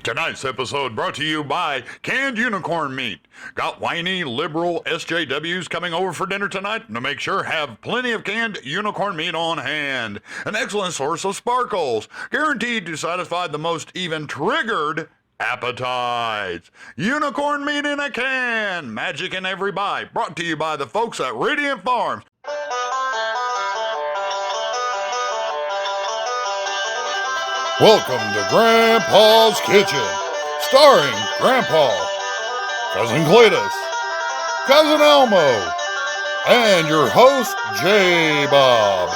Tonight's episode brought to you by Canned Unicorn Meat. Got whiny, liberal SJWs coming over for dinner tonight? To make sure, have plenty of canned unicorn meat on hand. An excellent source of sparkles, guaranteed to satisfy the most even triggered appetites. Unicorn meat in a can, magic in every bite. Brought to you by the folks at Radiant Farms. Welcome to Grandpa's Kitchen, starring Grandpa, Cousin Cletus, Cousin Elmo, and your host, J-Bob.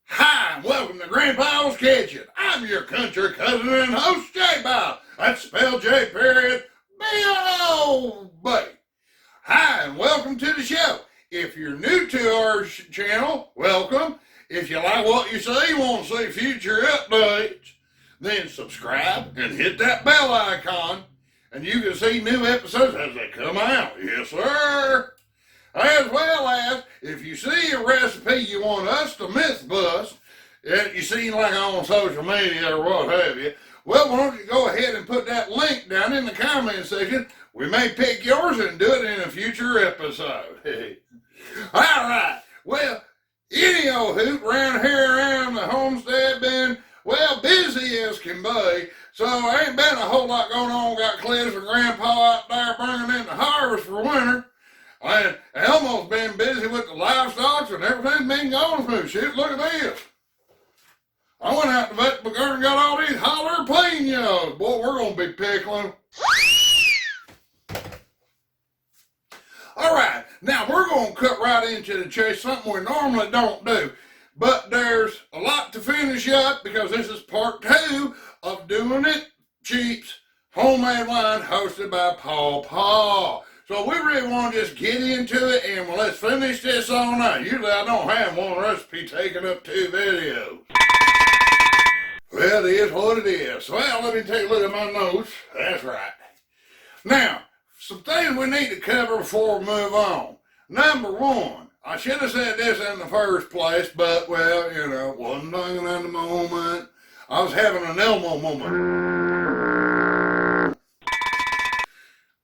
Hi, and welcome to Grandpa's Kitchen. I'm your country cousin and host, J-Bob. That's spelled J period B-O-B. Hi, and welcome to the show. If you're new to our channel, welcome. If you like what you see, you want to see future updates, then subscribe and hit that bell icon, and you can see new episodes as they come out. Yes, sir. As well as, if you see a recipe you want us to myth bust, and you see like on social media or what have you, well, why don't you go ahead and put that link down in the comment section. We may pick yours and do it in a future episode. All right. Well, any old hoot around here around the homestead been, well, busy as can be, so ain't been a whole lot going on. Got Cletus and Grandpa out there bringing in the harvest for winter, and Elmo's been busy with the livestock and everything's been going smooth. Shoot, look at this. I went out to vegetable garden and got all these jalapenos. Boy, we're going to be pickling. All right, now we're going to cut right into the chase, something we normally don't do. But there's a lot to finish up because this is part 2 of Doing It Cheap's homemade wine hosted by PawPaw. So we really want to just get into it and let's finish this on out. Usually I don't have one recipe taking up 2 videos. Well, it is what it is. Well, let me take a look at my notes. That's right. Now, some things we need to cover before we move on. Number 1, I should have said this in the first place, but, well, you know, wasn't thinking at the moment. I was having an Elmo moment.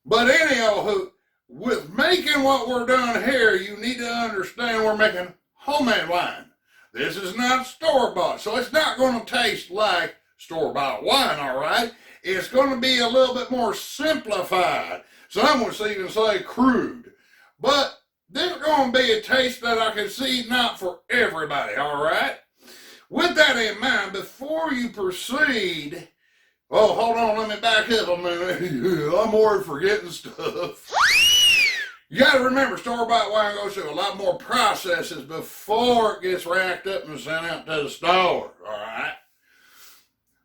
But anyhow, with making what we're doing here, you need to understand we're making homemade wine. This is not store-bought, so it's not going to taste like store-bought wine, all right? It's going to be a little bit more simplified. Some would even say crude. But this is going to be a taste that I can see not for everybody, all right? With that in mind, before you proceed, oh, hold on, let me back up a minute. I'm already forgetting stuff. You got to remember, store-bought wine goes through a lot more processes before it gets racked up and sent out to the store, all right?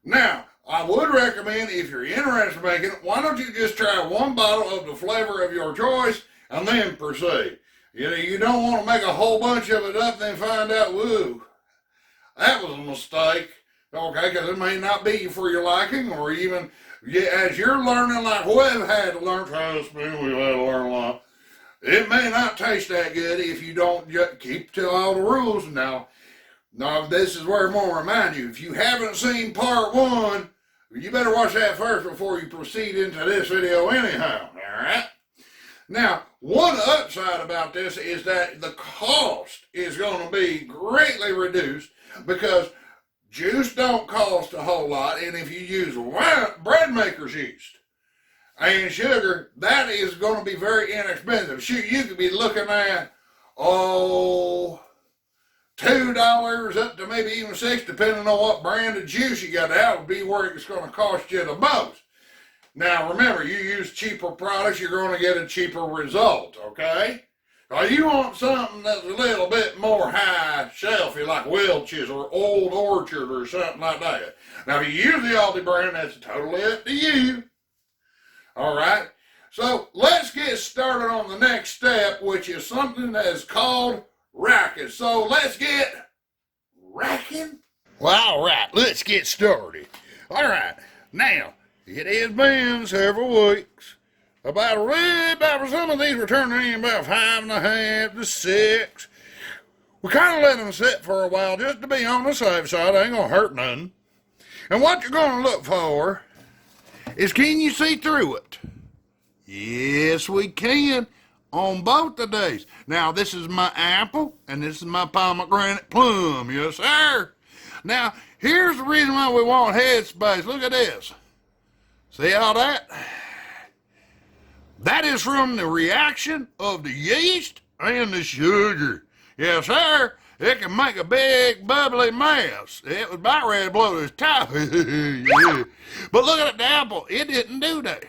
Now, I would recommend, if you're interested in making it, why don't you just try 1 bottle of the flavor of your choice and then proceed. You know, you don't want to make a whole bunch of it up and then find out, woo, that was a mistake, okay, because it may not be for your liking, or even as you're learning like we've had to learn, trust me, we've had to learn a lot. It may not taste that good if you don't just keep to all the rules. Now, this is where I'm going to remind you, if you haven't seen part 1, you better watch that first before you proceed into this video anyhow, all right? Now, one upside about this is that the cost is going to be greatly reduced because juice don't cost a whole lot, and if you use bread maker's yeast and sugar, that is going to be very inexpensive. Shoot, you could be looking at, $2 up to maybe even $6, depending on what brand of juice you got. That would be where it's going to cost you the most. Now, remember, you use cheaper products, you're going to get a cheaper result, okay? Now, you want something that's a little bit more high shelfy, like Welch's or Old Orchard or something like that. Now, if you use the Aldi brand, that's totally up to you. All right? So, let's get started on the next step, which is something that is called racking. So, let's get racking. Well, all right, let's get started. All right, now, it has been several weeks. About some of these were turning in about 5.5 to 6. We kind of let them sit for a while just to be on the safe side. Ain't gonna hurt nothing. And what you're gonna look for is can you see through it? Yes, we can on both of these. Now, this is my apple, and this is my pomegranate plum. Yes, sir. Now, here's the reason why we want headspace. Look at this. See all that? That is from the reaction of the yeast and the sugar. Yes, sir. It can make a big bubbly mess. It was about ready to blow this top. Yeah. But look at the apple. It didn't do that.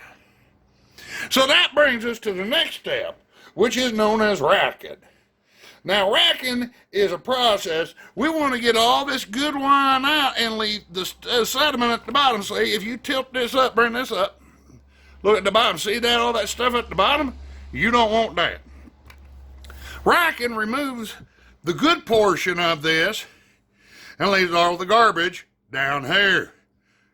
So that brings us to the next step, which is known as racking. Now, racking is a process. We want to get all this good wine out and leave the sediment at the bottom. See, if you tilt this up, bring this up, look at the bottom. See that, all that stuff at the bottom? You don't want that. Racking removes the good portion of this and leaves all the garbage down here.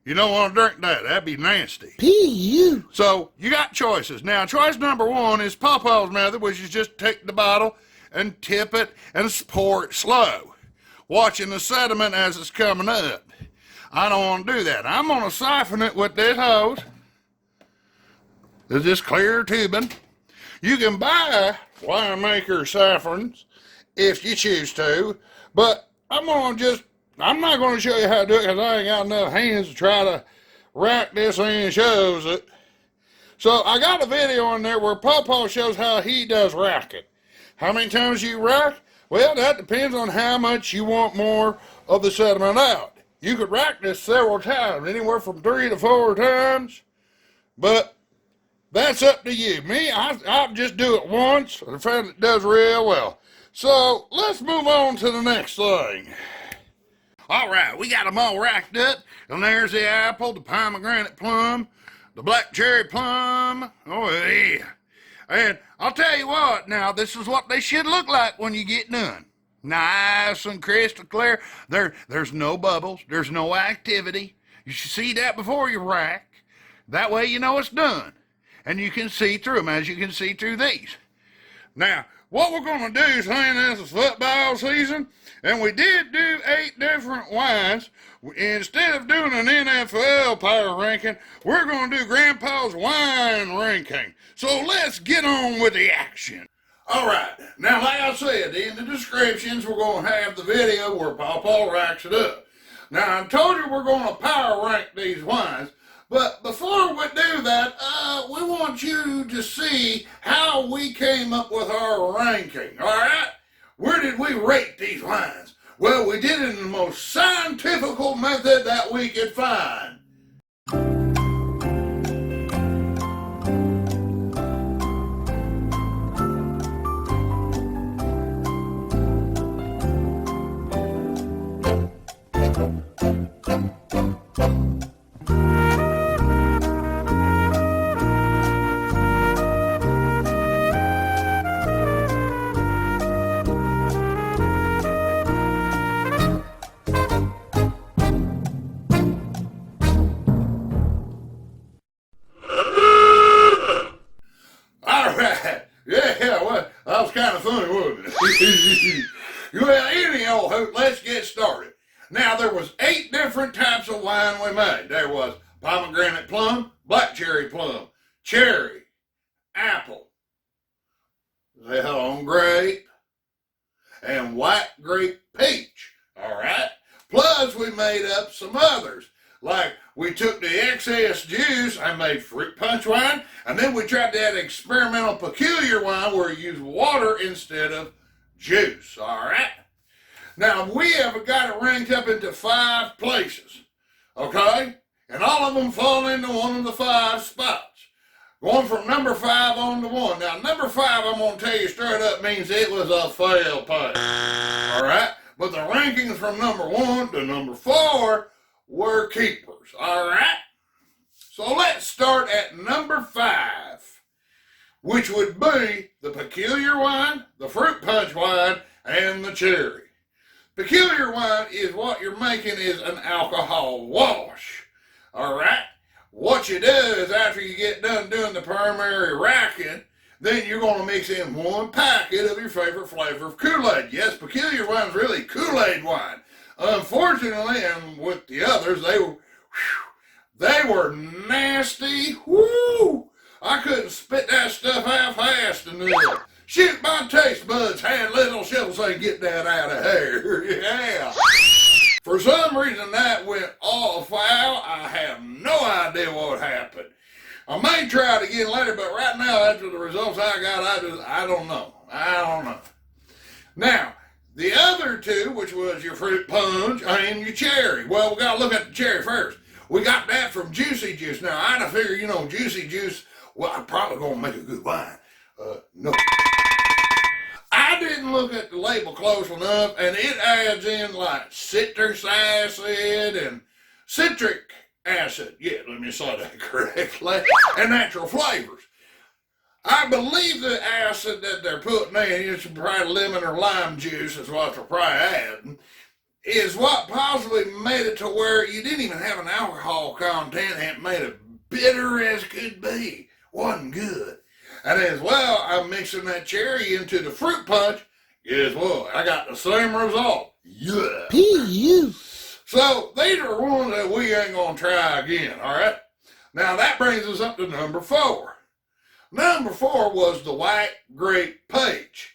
You don't want to drink that. That'd be nasty. P.U. So you got choices. Now, choice number one is PawPaw's method, which is just take the bottle and tip it and pour it slow, watching the sediment as it's coming up. I don't want to do that. I'm going to siphon it with this hose. There's this clear tubing. You can buy winemaker siphons if you choose to, but I'm not going to show you how to do it because I ain't got enough hands to try to rack this thing and shows it. So I got a video on there where PawPaw shows how he does racking. How many times you rack? Well, that depends on how much you want more of the sediment out. You could rack this several times, anywhere from 3 to 4 times, but that's up to you. Me, I'll just do it once, and I found it does real well. So let's move on to the next thing. All right, we got them all racked up, and there's the apple, the pomegranate plum, the black cherry plum. Oh, yeah. And I'll tell you what, now, this is what they should look like when you get done. Nice and crystal clear. There's no bubbles. There's no activity. You should see that before you rack. That way you know it's done. And you can see through them as you can see through these. Now, what we're going to do is, saying this is football season, and we did do 8 different wines. Instead of doing an NFL power ranking, we're going to do Grandpa's wine ranking. So let's get on with the action. All right. Now, like I said, in the descriptions, we're going to have the video where PawPaw racks it up. Now, I told you we're going to power rank these wines. But before we do that, we want you to see how we came up with our ranking, all right? Where did we rate these wines? Well, we did it in the most scientific method that we could find. That was kind of funny, wasn't it? Well, anyhow, let's get started. Now, there was 8 different types of wine we made. There was pomegranate plum, black cherry plum, cherry, apple, long grape, and white grape peach. All right? Plus, we made up some others. Like, we took the excess juice and made fruit punch wine, and then we tried that experimental peculiar wine where you use water instead of juice, all right? Now, we have got it ranked up into 5 places, okay? And all of them fall into one of the 5 spots. Going from number 5 on to 1. Now, number 5, I'm going to tell you straight up, means it was a fail pass, all right? But the rankings from number 1 to number 4 were keepers, all right? So let's start at number 5, which would be the peculiar wine, the fruit punch wine, and the cherry. Peculiar wine is what you're making is an alcohol wash, all right? What you do is after you get done doing the primary racking, then you're going to mix in 1 packet of your favorite flavor of Kool-Aid. Yes, peculiar wine is really Kool-Aid wine. Unfortunately, and with the others, They were nasty. Woo! I couldn't spit that stuff out fast enough. Shoot, my taste buds had little shells saying, get that out of here. Yeah. For some reason that went all foul. I have no idea what happened. I may try it again later, but right now, after the results I got, I don't know. Now, the other two, which was your fruit punch and your cherry. Well, we got to look at the cherry first. We got that from Juicy Juice. Now, I'd have figured, Juicy Juice, well, I'm probably going to make a good wine. No. I didn't look at the label close enough, and it adds in like citrus acid and citric acid. Yeah, let me say that correctly. And natural flavors. I believe the acid that they're putting in, it's probably lemon or lime juice is what they're probably adding, is what possibly made it to where you didn't even have an alcohol content and it made it bitter as could be. Wasn't good. And as well, I'm mixing that cherry into the fruit punch. Guess what? I got the same result. Yeah. P.U. So these are ones that we ain't going to try again, all right? Now that brings us up to number 4. Number 4 was the white grape peach.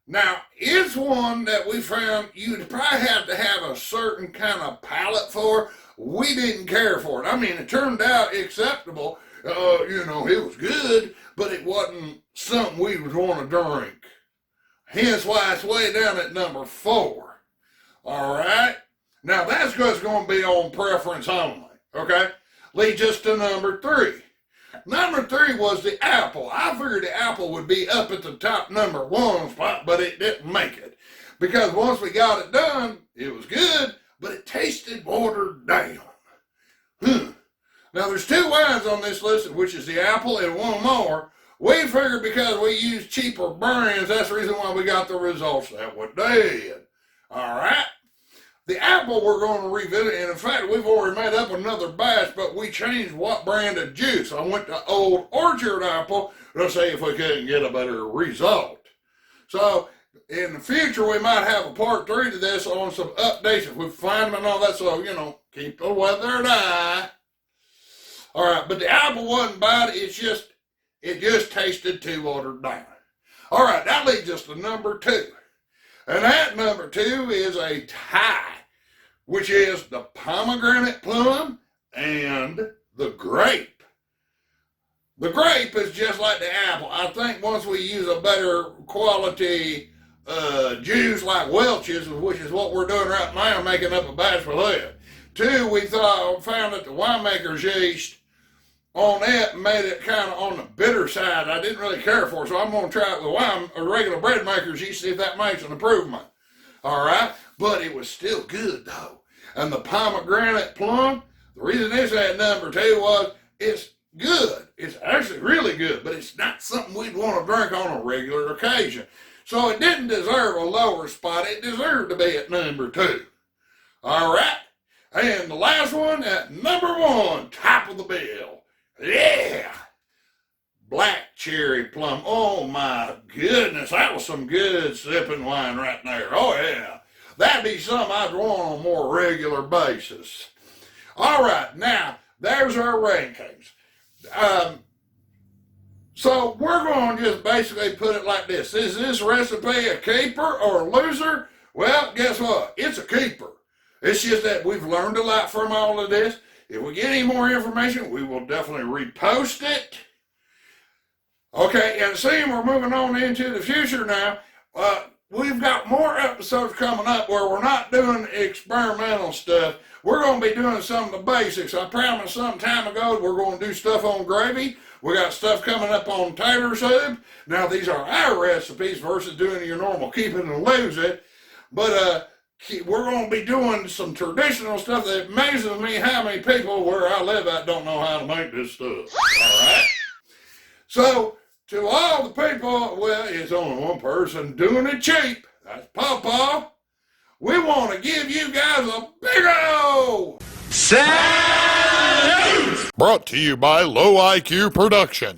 Now, it's one that we found you'd probably have to have a certain kind of palate for. We didn't care for it. I mean, it turned out acceptable. It was good, but it wasn't something we would want to drink. Hence why it's way down at number 4. All right? Now, that's just going to be on preference only, okay? Leads us to number 3. Number 3 was the apple. I figured the apple would be up at the top number 1 spot, but it didn't make it. Because once we got it done, it was good, but it tasted watered down. Now, there's 2 wines on this list, which is the apple and one more. We figured because we used cheaper brands, that's the reason why we got the results that we did. All right? The apple we're going to revisit, and in fact, we've already made up another batch, but we changed what brand of juice. I went to Old Orchard apple to see if we couldn't get a better result. So, in the future, we might have a part 3 to this on some updates if we find them and all that, so, keep the weather eye. All right, but the apple wasn't bad, it just tasted too watered down. All right, that leads us to number 2. And that number 2 is a tie, which is the pomegranate plum and the grape. The grape is just like the apple. I think once we use a better quality juice like Welch's, which is what we're doing right now, making up a batch for that. 2, we found that the winemaker's yeast on it made it kind of on the bitter side. I didn't really care for it, so I'm going to try it with a regular bread maker's yeast, see if that makes an improvement. All right? But it was still good, though. And the pomegranate plum, the reason it's at number 2 was it's good. It's actually really good, but it's not something we'd want to drink on a regular occasion. So it didn't deserve a lower spot. It deserved to be at number 2. All right? And the last one at number 1, top of the bill. Yeah! Black cherry plum. Oh my goodness, that was some good sipping wine right there. Oh yeah. That'd be something I'd want on a more regular basis. All right, now, there's our rankings. So we're going to just basically put it like this. Is this recipe a keeper or a loser? Well, guess what? It's a keeper. It's just that we've learned a lot from all of this. If we get any more information, we will definitely repost it. Okay, and seeing we're moving on into the future now, we've got more episodes coming up where we're not doing experimental stuff. We're going to be doing some of the basics. I promised some time ago we're going to do stuff on gravy. We got stuff coming up on tater soup. Now, these are our recipes versus doing your normal keep it and lose it. But we're going to be doing some traditional stuff that amazes me how many people where I live at don't know how to make this stuff. All right? So, to all the people, well, it's only one person doing it cheap. That's PawPaw. We want to give you guys a big old Salute! Brought to you by Low IQ Production.